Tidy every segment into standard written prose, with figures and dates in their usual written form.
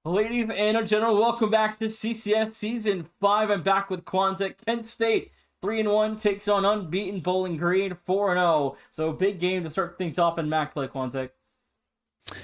Ladies and gentlemen, welcome back to CCS Season 5. I'm back with Quanzek. Kent State, 3-1, takes on unbeaten Bowling Green, 4-0. So big game to start things off in MAC play, Quanzek.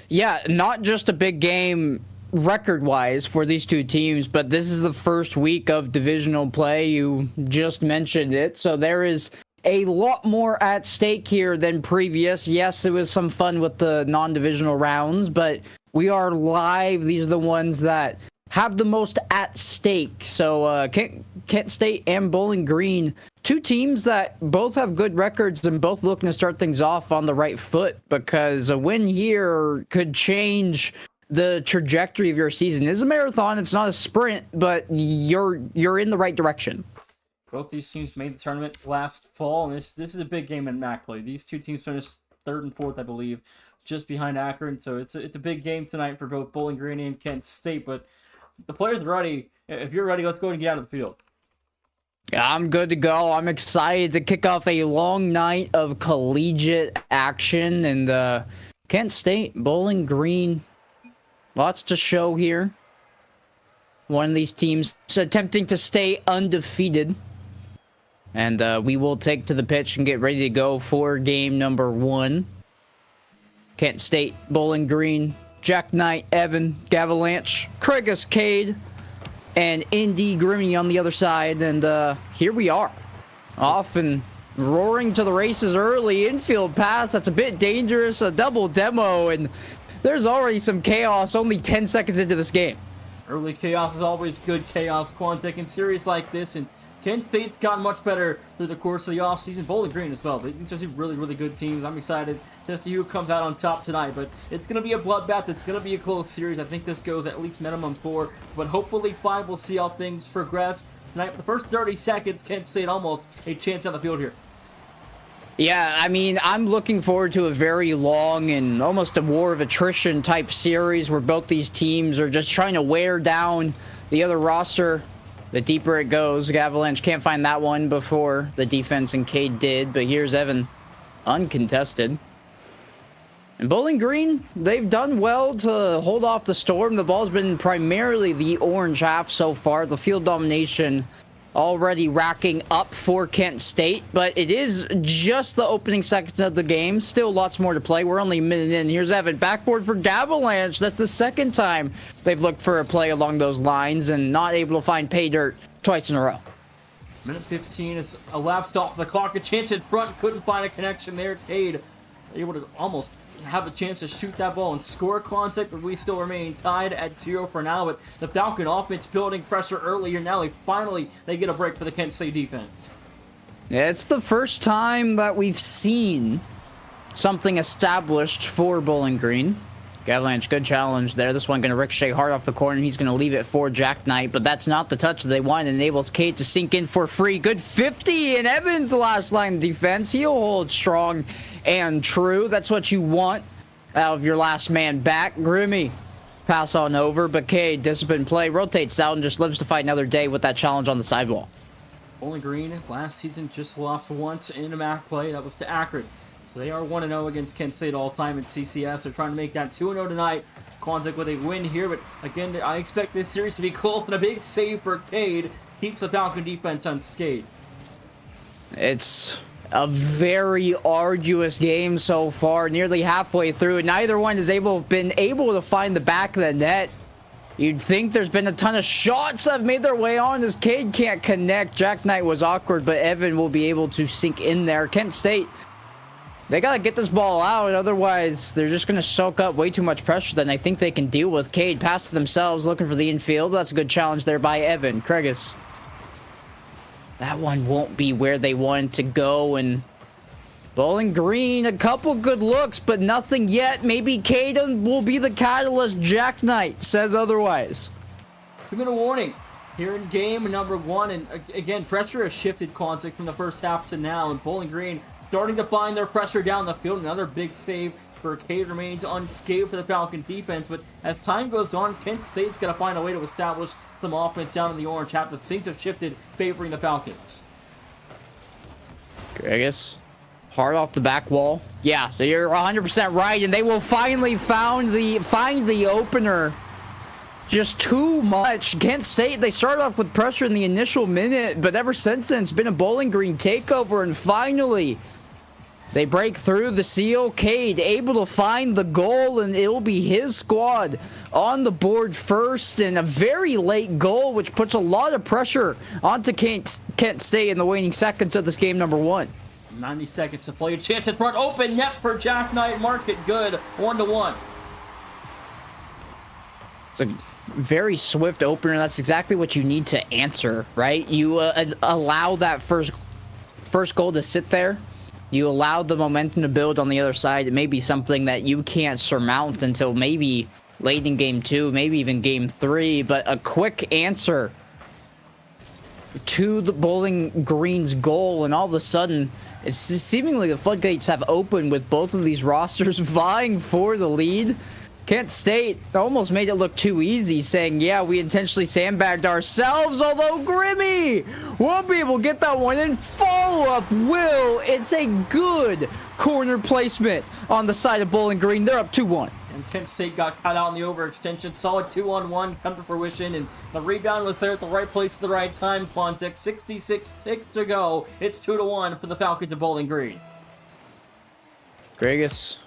Yeah, not just a big game record-wise for these two teams, but this is the first week of divisional play. You just mentioned it, so there is a lot more at stake here than previous. Yes, it was some fun with the non-divisional rounds, but we are live. These are the ones that have the most at stake. So Kent State and Bowling Green, two teams that both have good records and both looking to start things off on the right foot, because a win here could change the trajectory of your season. It's a marathon, it's not a sprint, but you're in the right direction. Both these teams made the tournament last fall, and this is a big game in MAC play. These two teams finished third and fourth, I believe, just behind Akron. So it's a big game tonight for both Bowling Green and Kent State. But the players are ready. If you're ready, let's go and get out of the field. Yeah, I'm good to go. I'm excited to kick off a long night of collegiate action. And Kent State, Bowling Green, lots to show here. One of these teams attempting to stay undefeated. And we will take to the pitch and get ready to go for game number 1. Kent State, Bowling Green, Jack Knight, Evan, Gavalanche, Craigus Cade, and Indy Grimmy on the other side. And here we are, off and roaring to the races early. Infield pass, that's a bit dangerous, a double demo, and there's already some chaos only 10 seconds into this game. Early chaos is always good chaos, Quantic, in series like this. And Kent State's gotten much better through the course of the offseason. Bowling Green as well. These are two really, really good teams. I'm excited to see who comes out on top tonight. But it's going to be a bloodbath. It's going to be a close series. I think this goes at least minimum 4. But hopefully 5. We'll see how things progress tonight. For the first 30 seconds, Kent State almost a chance on the field here. Yeah, I mean, I'm looking forward to a very long and almost a war of attrition type series where both these teams are just trying to wear down the other roster. The deeper it goes, Avalanche can't find that one before the defense and Cade did, but here's Evan, uncontested. And Bowling Green, they've done well to hold off the storm. The ball's been primarily the orange half so far. The field domination already racking up for Kent State, but it is just the opening seconds of the game. Still lots more to play. We're only a minute in. Here's Evan, backboard for Gavalanche. That's the second time they've looked for a play along those lines and not able to find pay dirt twice in a row. Minute 15 is elapsed off the clock. A chance in front, couldn't find a connection there. Cade able to almost have a chance to shoot that ball and score contact, but we still remain tied at 0 for now. But the Falcon offense building pressure earlier. Now they get a break for the Kent State defense. Yeah, it's the first time that we've seen something established for Bowling Green. Gavalanche, good challenge there. This one going to ricochet hard off the corner. He's going to leave it for Jack Knight, but that's not the touch that they want. It enables Cade to sink in for free. Good 50, and Evans, the last line of defense. He'll hold strong and true. That's what you want out of your last man back. Grimmy, pass on over, but Cade, disciplined play, rotates out and just lives to fight another day with that challenge on the sidewall. Bowling Green last season just lost once in a MAC play. That was to Akron. So they are 1-0 against Kent State all time in CCS. They're trying to make that 2-0 tonight. Quantic with a win here, but again, I expect this series to be close, and a big save for Cade keeps the Falcon defense unscathed. It's a very arduous game so far, nearly halfway through, and neither one has been able to find the back of the net. You'd think there's been a ton of shots that have made their way on. This Cade can't connect. Jack Knight was awkward, but Evan will be able to sink in there. Kent State, they got to get this ball out, otherwise they're just going to soak up way too much pressure than I think they can deal with. Cade pass to themselves, looking for the infield. That's a good challenge there by Evan. Craigus, that one won't be where they wanted to go, and Bowling Green, a couple good looks, but nothing yet. Maybe Cade will be the catalyst. Jack Knight says otherwise. 2-minute warning here in game number 1, and again, pressure has shifted Quantic from the first half to now, and Bowling Green starting to find their pressure down the field. Another big save for Cade remains unscathed for the Falcon defense, but as time goes on, Kent State's got to find a way to establish some offense down in the orange half. But things have shifted, favoring the Falcons. Craigus, hard off the back wall. Yeah, so you're 100% right, and they will finally find the opener just too much. Kent State, they started off with pressure in the initial minute, but ever since then, it's been a Bowling Green takeover, and finally, they break through the seal. Cade able to find the goal, and it'll be his squad on the board first, and a very late goal, which puts a lot of pressure onto Kent State in the waning seconds of this game number 1. 90 seconds to play. A chance in front. Open net for Jack Knight. Mark it good. 1-1. It's a very swift opener. That's exactly what you need to answer, right? You allow that first goal to sit there. You allow the momentum to build on the other side. It may be something that you can't surmount until maybe late in game 2, maybe even game 3, but a quick answer to the Bowling Green's goal, and all of a sudden, it's seemingly the floodgates have opened with both of these rosters vying for the lead. Kent State almost made it look too easy, saying, yeah, we intentionally sandbagged ourselves, although Grimmy will be able to get that one in. Follow-up will. It's a good corner placement on the side of Bowling Green. They're up 2-1. And Kent State got caught out in the overextension. Solid 2-on-1 come to fruition, and the rebound was there at the right place at the right time. Quantic, 66 ticks to go. It's 2-1 for the Falcons of Bowling Green. Gregus,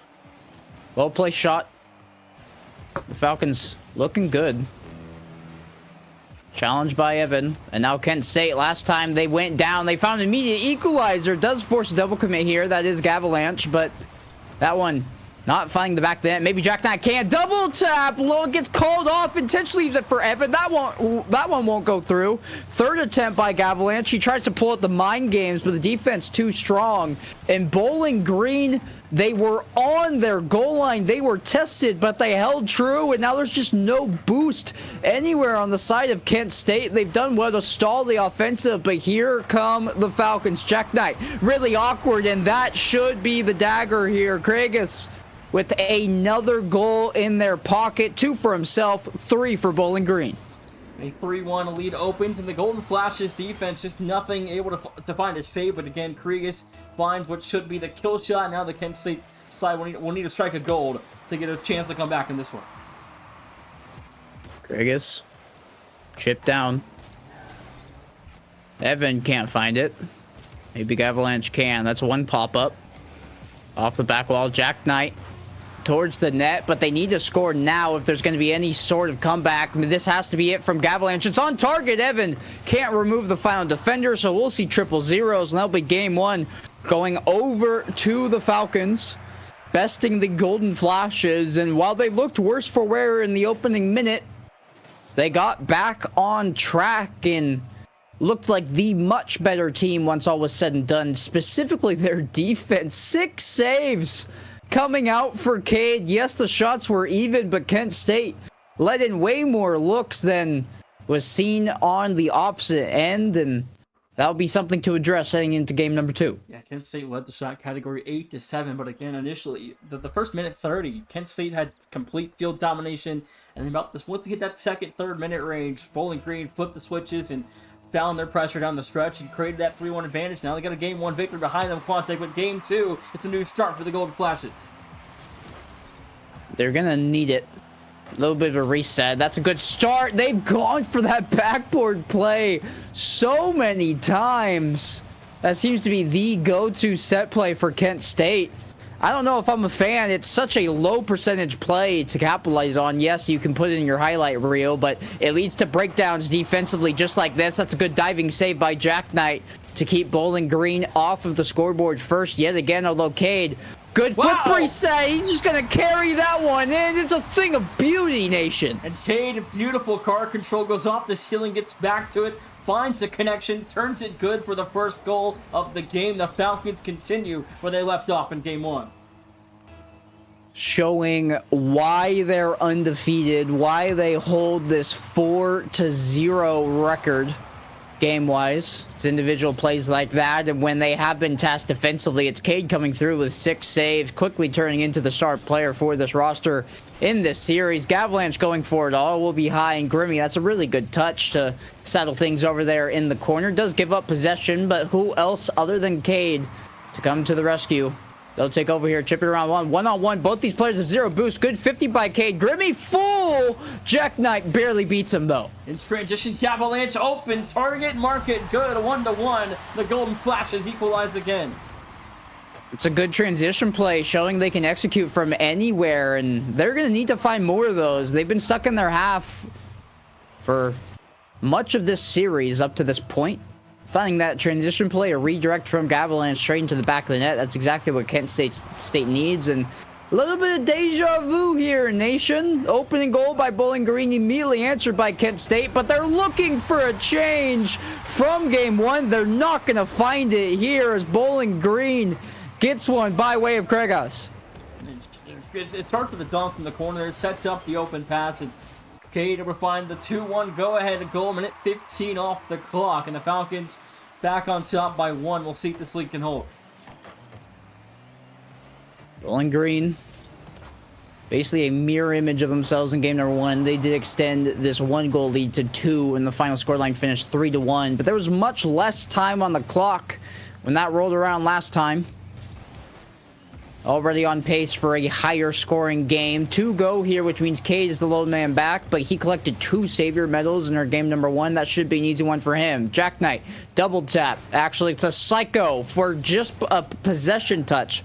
well-placed shot. The Falcons looking good. Challenged by Evan, and now Kent State. Last time they went down, they found an immediate equalizer. Does force a double commit here. That is Gavalanche, but that one not finding the back of the net. Maybe Jack Knight can double tap. Low gets called off. Intentionally leaves it for Evan. That one won't go through. Third attempt by Gavalanche. He tries to pull out the mind games, but the defense too strong. And Bowling Green, they were on their goal line. They were tested, but they held true, and now there's just no boost anywhere on the side of Kent State. They've done well to stall the offensive, but here come the Falcons. Jack Knight, really awkward, and that should be the dagger here. Gregus with another goal in their pocket. 2 for himself, 3 for Bowling Green. A 3-1 lead opens, and the Golden Flashes defense just nothing able to find a save. But again, Krigas finds what should be the kill shot. Now the Kent State side will need to strike a goal to get a chance to come back in this one. Krigas, chip down. Evan can't find it. Maybe Gavalanche can. That's one pop-up. Off the back wall, Jack Knight towards the net, but they need to score now if there's going to be any sort of comeback. I mean, this has to be it from Gavalanche. It's on target. Evan can't remove the final defender, so we'll see triple zeros, and that'll be game 1 going over to the Falcons, besting the Golden Flashes. And while they looked worse for wear in the opening minute, they got back on track and looked like the much better team once all was said and done, specifically their defense. 6 saves coming out for Cade. Yes, the shots were even, but Kent State let in way more looks than was seen on the opposite end, and that'll be something to address heading into game number 2. Yeah, Kent State led the shot category 8-7, but again, initially, the first minute 30, Kent State had complete field domination, and about this, once we hit that second, third minute range, Bowling Green flipped the switches and found their pressure down the stretch and created that 3-1 advantage. Now they got a game 1 victory behind them, Quantic, but game 2, it's a new start for the Golden Flashes. They're gonna need it. A little bit of a reset. That's a good start. They've gone for that backboard play so many times. That seems to be the go-to set play for Kent State. I don't know if I'm a fan. It's such a low percentage play to capitalize on. Yes, you can put it in your highlight reel, but it leads to breakdowns defensively just like this. That's a good diving save by Jack Knight to keep Bowling Green off of the scoreboard first yet again, although Cade, good foot reset. He's just going to carry that one in. It's a thing of beauty, Nation. And Cade, beautiful car control, goes off the ceiling, gets back to it, finds a connection, turns it good for the first goal of the game. The Falcons continue where they left off in game 1. Showing why they're undefeated, why they hold this 4-0 record game-wise. It's individual plays like that, and when they have been tasked defensively, it's Cade coming through with 6 saves, quickly turning into the star player for this roster in this series. Gavalanche going for it all will be high and Grimmy. That's a really good touch to settle things over there in the corner. Does give up possession, but who else other than Cade to come to the rescue? They'll take over here, chip it around one-on-one. Both these players have 0 boost. Good 50 by Cade. Grimmy full. Jack Knight barely beats him, though. In transition, Avalanche open. Target, market, good. 1-1. The Golden Flashes equalize again. It's a good transition play, showing they can execute from anywhere, and they're going to need to find more of those. They've been stuck in their half for much of this series up to this point. Finding that transition play, a redirect from Avalanche straight into the back of the net. That's exactly what Kent State needs. And a little bit of deja vu here, nation. Opening goal by Bowling Green, immediately answered by Kent State. But they're looking for a change from game 1. They're not going to find it here as Bowling Green gets one by way of Kregas. It starts with a dunk from the corner. It sets up the open pass. And Cade able to find the 2-1 go-ahead goal. Minute 15 off the clock. And the Falcons back on top by 1. We'll see if this lead can hold. Bowling Green, basically a mirror image of themselves in game number 1. They did extend this 1-goal lead to 2, and the final scoreline finished 3-1. But there was much less time on the clock when that rolled around last time. Already on pace for a higher scoring game. 2 go here, which means Cade is the low man back, but he collected 2 savior medals in our game number 1. That should be an easy one for him. Jack Knight, double tap. Actually, it's a psycho for just a possession touch.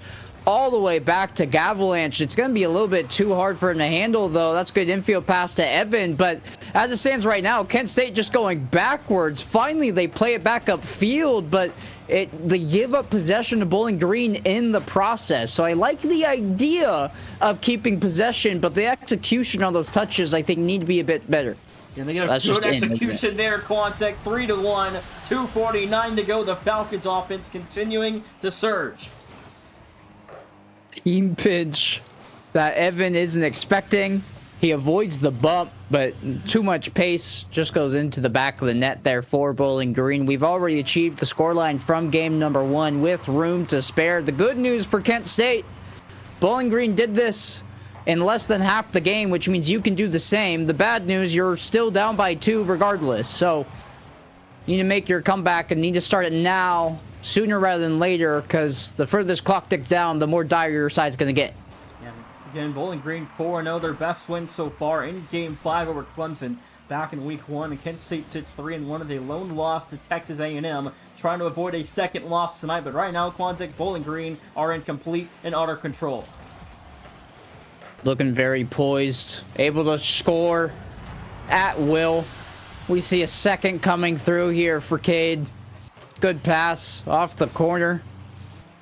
All the way back to Avalanche. It's going to be a little bit too hard for him to handle, though. That's good infield pass to Evan, but as it stands right now, Kent State just going backwards. Finally, they play it back upfield, but they give up possession to Bowling Green in the process. So I like the idea of keeping possession, but the execution on those touches, I think, need to be a bit better. Yeah, they get a good execution there, Quantek. 3-1, 2:49 to go. The Falcons offense continuing to surge. Team pinch that Evan isn't expecting. He avoids the bump, but too much pace just goes into the back of the net there for Bowling Green. We've already achieved the scoreline from game number 1 with room to spare. The good news for Kent State, Bowling Green did this in less than half the game, which means you can do the same. The bad news, you're still down by 2 regardless. So you need to make your comeback and need to start it now, sooner rather than later, because the further this clock ticks down, the more dire your side's going to get. Again, Bowling Green 4-0, their best win so far in Game 5 over Clemson back in Week 1. And Kent State sits 3-1 with a lone loss to Texas A&M, trying to avoid a second loss tonight. But right now, Quantek, Bowling Green are in complete and utter control. Looking very poised, able to score at will. We see a second coming through here for Cade. Good pass off the corner.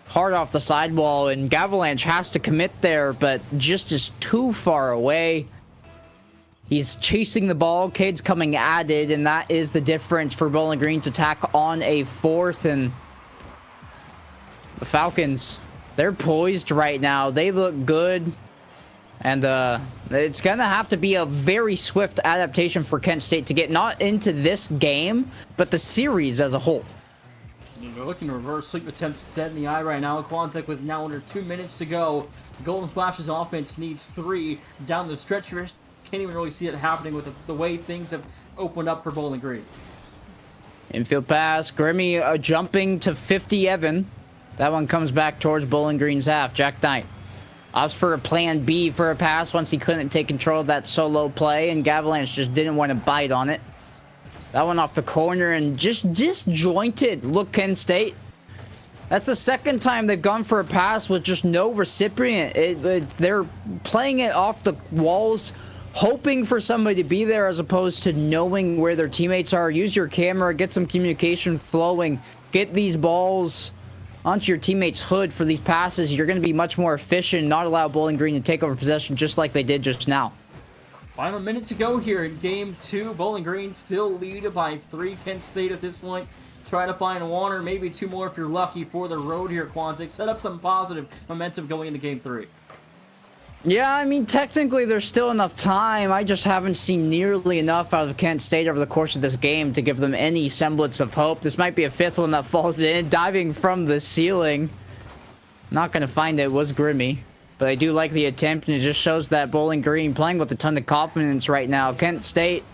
Hard off the sidewall, and Avalanche has to commit there, but just is too far away. He's chasing the ball. Cade's coming at it, and that is the difference for Bowling Green to tack on a 4th. And the Falcons, they're poised right now. They look good. And it's going to have to be a very swift adaptation for Kent State to get not into this game, but the series as a whole. They're looking to reverse sweep attempts dead in the eye right now. Quantek with now under 2 minutes to go. Golden Flash's offense needs 3 down the stretch. You can't even really see it happening with the way things have opened up for Bowling Green. Infield pass. Grimmy jumping to 50 Evan. That one comes back towards Bowling Green's half. Jack Knight opts for a plan B for a pass once he couldn't take control of that solo play, and Avalanche just didn't want to bite on it. That one off the corner and just disjointed. Look, Kent State. That's the second time they've gone for a pass with just no recipient. They're playing it off the walls, hoping for somebody to be there as opposed to knowing where their teammates are. Use your camera, get some communication flowing, get these balls onto your teammate's hood for these passes. You're going to be much more efficient, not allow Bowling Green to take over possession just like they did just now. Final minute to go here in Game 2. Bowling Green still lead by 3. Kent State at this point try to find 1 or maybe 2 more if you're lucky for the road here, Quantek. Set up some positive momentum going into Game 3. Yeah, I mean, technically there's still enough time. I just haven't seen nearly enough out of Kent State over the course of this game to give them any semblance of hope. This might be a 5th one that falls in, diving from the ceiling. Not going to find it. Was Grimmy. But I do like the attempt, and it just shows that Bowling Green playing with a ton of confidence right now. Kent State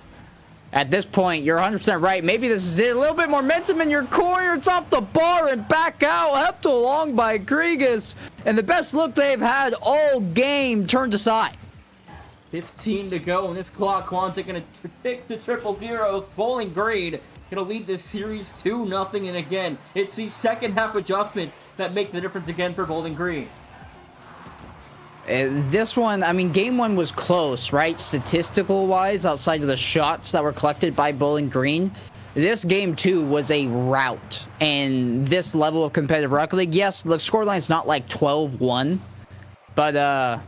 At this point, you're 100% right. Maybe this is it. A little bit more momentum in your corner. It's off the bar and back out. Helped along by Krigas. And the best look they've had all game turned aside. 15 to go in this clock. Quantic going to pick the 0-0. Bowling Green going to lead this series 2-0. And again, it's the second half adjustments that make the difference again for Bowling Green. This one, I mean, game one was close, right? Statistical wise, outside of the shots that were collected by Bowling Green. This game two was a rout. And this level of competitive Rocket League, yes, the scoreline's not like 12-1. But,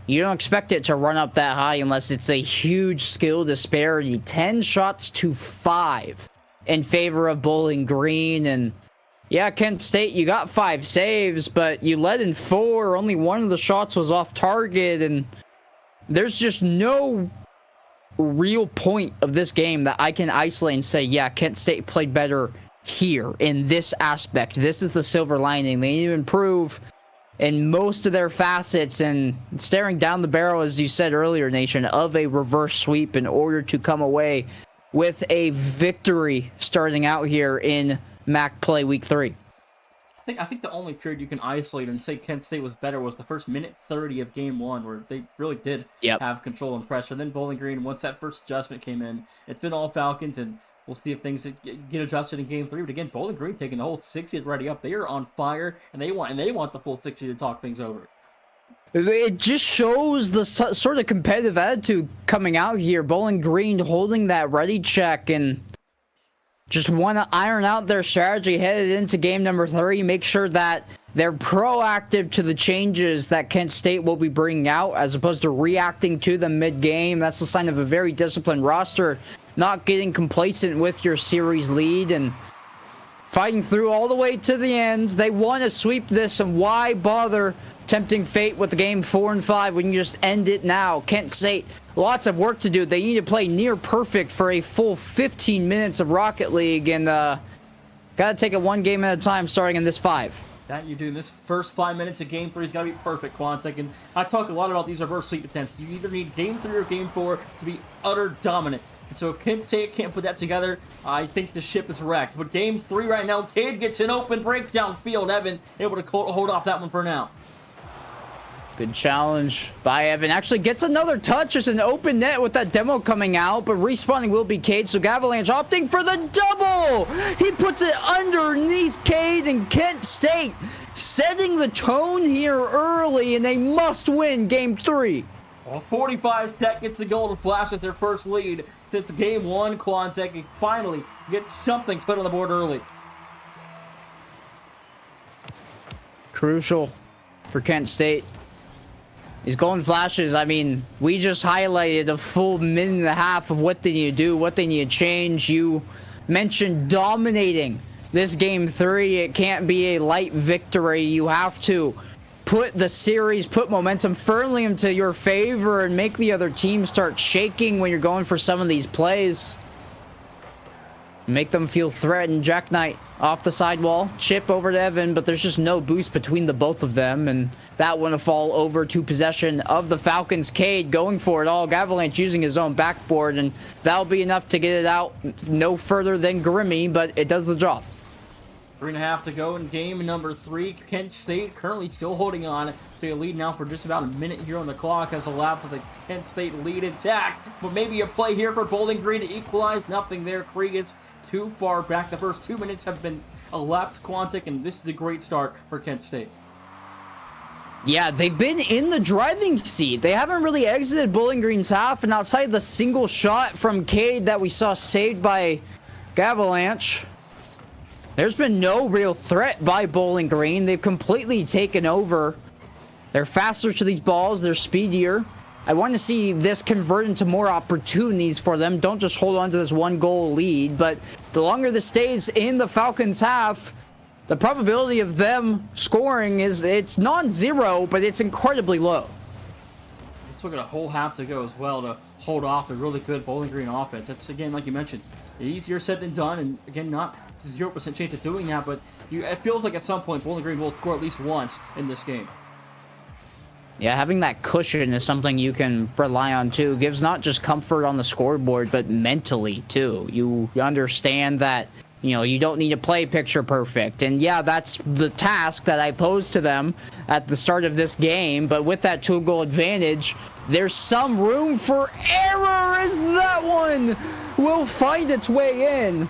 you don't expect it to run up that high unless it's a huge skill disparity. 10 shots to 5 in favor of Bowling Green. And yeah, Kent State, you got 5 saves, but you led in 4. Only one of the shots was off target, and there's just no real point of this game that I can isolate and say, yeah, Kent State played better here in this aspect. This is the silver lining. They need to improve in most of their facets, and staring down the barrel, as you said earlier, Nation, of a reverse sweep in order to come away with a victory starting out here in MAC play week 3. I think the only period you can isolate and say Kent State was better was the first minute 30 of game 1, where they really did have control and pressure. Then Bowling Green, once that first adjustment came in, it's been all Falcons, and we'll see if things get adjusted in game 3. But again, Bowling Green taking the whole 60 ready up. They are on fire, and they want the full 60 to talk things over. It just shows the sort of competitive attitude coming out here. Bowling Green holding that ready check and just want to iron out their strategy headed into game number 3. Make sure that they're proactive to the changes that Kent State will be bringing out, as opposed to reacting to them mid-game. That's the sign of a very disciplined roster. Not getting complacent with your series lead and fighting through all the way to the end. They want to sweep this, and why bother tempting fate with the game 4 and 5 when you just end it now? Kent State, lots of work to do. They need to play near perfect for a full 15 minutes of Rocket League, and gotta take it one game at a time starting in this 5. That you do. This first 5 minutes of game 3 has got to be perfect, Quantic. And I talk a lot about these reverse sweep attempts. You either need game 3 or game 4 to be utter dominant. And so if Kent State can't put that together, I think the ship is wrecked. But game 3 right now, Cade gets an open break downfield. Evan able to hold off that one for now. Good challenge by Evan. Actually gets another touch as an open net with that demo coming out, but respawning will be Cade, so Gavalanche opting for the double! He puts it underneath Cade, and Kent State setting the tone here early, and they must win game 3. Well, 45 seconds to go to flash as their first lead. Since game 1, Quantic finally gets something put on the board early. Crucial for Kent State. These golden flashes, I mean, we just highlighted a full minute and a half of what they need to do, what they need to change. You mentioned dominating this game 3. It can't be a light victory. You have to put the series, put momentum firmly into your favor and make the other team start shaking when you're going for some of these plays. Make them feel threatened. Jack Knight off the sidewall, chip over to Evan, but there's just no boost between the both of them, and that one to fall over to possession of the Falcons. Cade going for it all. Gavalanche using his own backboard, and that'll be enough to get it out no further than Grimmy, but it does the job. 3.5 to go in game number 3. Kent State currently still holding on to a lead now for just about a minute here on the clock as a lap of the Kent State lead intact. But maybe a play here for Bowling Green to equalize. Nothing there. Krigas too far back. The first 2 minutes have been elapsed, Quantic, and this is a great start for Kent State. Yeah, they've been in the driving seat. They haven't really exited Bowling Green's half, and outside the single shot from Cade that we saw saved by Gavalanche, there's been no real threat by Bowling Green. They've completely taken over. They're faster to these balls. They're speedier. I want to see this convert into more opportunities for them. Don't just hold on to this 1-goal lead. But the longer this stays in the Falcons' half, the probability of them scoring it's non-zero, but it's incredibly low. Let's look at a whole half to go as well to hold off the really good Bowling Green offense. That's, again, like you mentioned, easier said than done. And, again, not 0% chance of doing that, but it feels like at some point Bowling Green will score at least once in this game. Yeah, having that cushion is something you can rely on too. Gives not just comfort on the scoreboard, but mentally too. You understand that, you know, you don't need to play picture perfect. And yeah, that's the task that I posed to them at the start of this game. But with that 2-goal advantage, there's some room for error as that one will find its way in.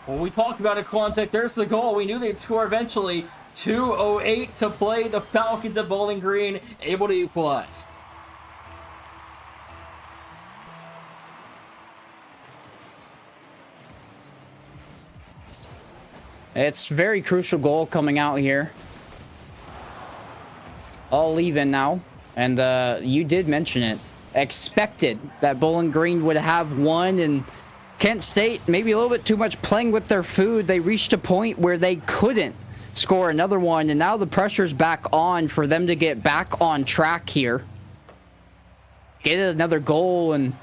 Well, we talked about it, Quantic. There's the goal. We knew they'd score eventually. 2:08 to play. The Falcons of Bowling Green able to equalize. It's a very crucial goal coming out here. All even now. And you did mention it. Expected that Bowling Green would have one, and Kent State, maybe a little bit too much playing with their food. They reached a point where they couldn't score another one, and now the pressure's back on for them to get back on track here. Get another goal, and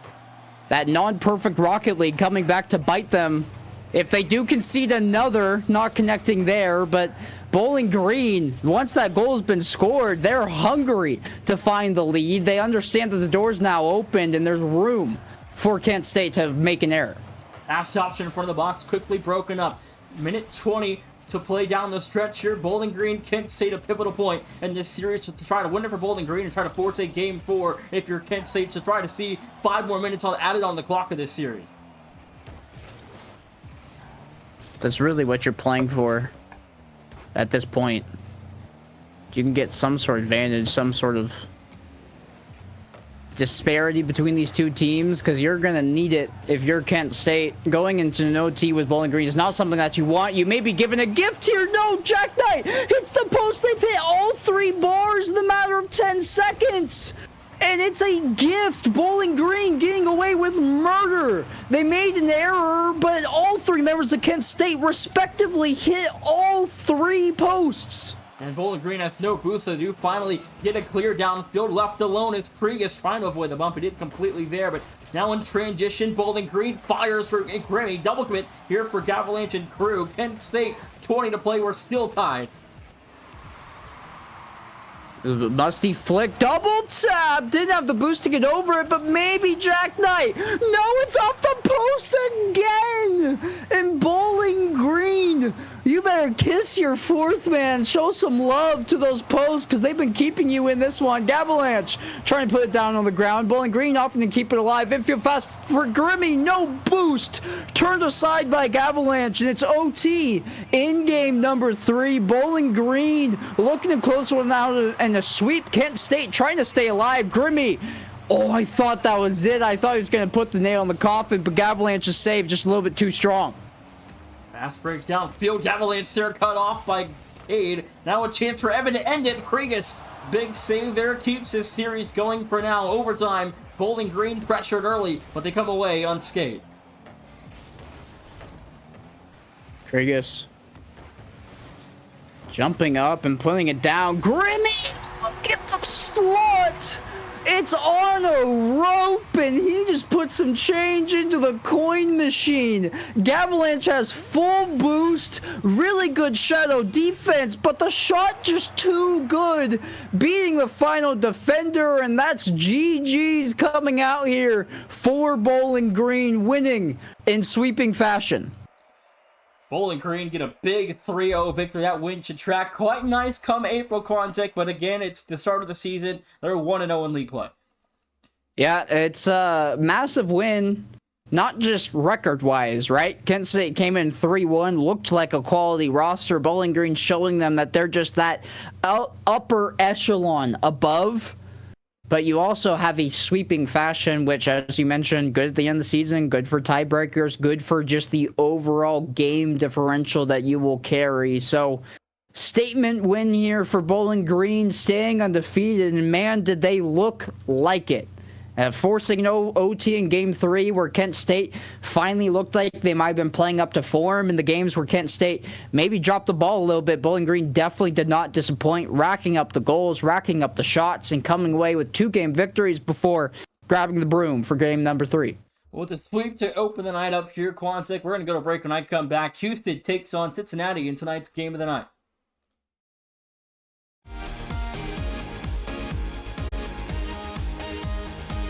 that non-perfect Rocket League coming back to bite them. If they do concede another, not connecting there, but Bowling Green, once that goal has been scored, they're hungry to find the lead. They understand that the door's now opened and there's room for Kent State to make an error. Last option in front of the box, quickly broken up. Minute 20 to play down the stretch here. Bowling Green, Kent State, a pivotal point in this series to try to win it for Bowling Green and try to force a game 4 if you're Kent State, to try to see 5 more minutes added on the clock of this series. That's really what you're playing for at this point. You can get some sort of advantage, some sort of disparity between these two teams, because you're going to need it if you're Kent State. Going into an OT with Bowling Green is not something that you want. You may be given a gift here. No, Jack Knight hits the post. They've hit all 3 bars in the matter of 10 seconds. And it's a gift. Bowling Green getting away with murder. They made an error, but all 3 members of Kent State respectively hit all 3 posts. And Bowling Green has no boost, so they do finally get a clear downfield. Left alone as Krieg is trying to avoid the bump. He did completely there, but now in transition, Bowling Green fires for Grammy. Double commit here for Gavalanche and Crew. Kent State, 20 to play. We're still tied. Musty flick, double tap, didn't have the boost to get over it, but maybe Jack Knight. No, it's off the post again. And Bowling Green, you better kiss your 4th man. Show some love to those posts, because they've been keeping you in this one. Gavalanche trying to put it down on the ground. Bowling Green opting to keep it alive. Infield fast for Grimmy, no boost. Turned aside by Gavalanche, and it's OT in game number 3. Bowling Green looking to close one out and a sweep. Kent State trying to stay alive. Grimmy, oh, I thought that was it. I thought he was going to put the nail in the coffin, but Gavalanche's save just a little bit too strong. Fast break downfield. Gavalanche there cut off by Cade. Now a chance for Evan to end it. Kriegus, big save there, keeps this series going for now. Overtime. Bowling Green pressured early, but they come away unscathed. Kriegus jumping up and putting it down. Grimmy, get the slot. It's on a rope, and he just put some change into the coin machine. Gavalanche has full boost, really good shadow defense, but the shot just too good, beating the final defender, and that's GG's coming out here for Bowling Green, winning in sweeping fashion. Bowling Green get a big 3-0 victory. That win should track quite nice come April, Quantic, but again, it's the start of the season. They're 1-0 in league play. Yeah, it's a massive win, not just record-wise, right? Kent State came in 3-1, looked like a quality roster. Bowling Green showing them that they're just that upper echelon above. But you also have a sweeping fashion, which, as you mentioned, good at the end of the season, good for tiebreakers, good for just the overall game differential that you will carry. So, statement win here for Bowling Green, staying undefeated, and man, did they look like it. Forcing no OT in Game 3, where Kent State finally looked like they might have been playing up to form. In the games where Kent State maybe dropped the ball a little bit, Bowling Green definitely did not disappoint, racking up the goals, racking up the shots, and coming away with 2 game victories before grabbing the broom for game number 3. With the sweep to open the night up here, Quantic, we're going to go to break when I come back. Houston takes on Cincinnati in tonight's game of the night.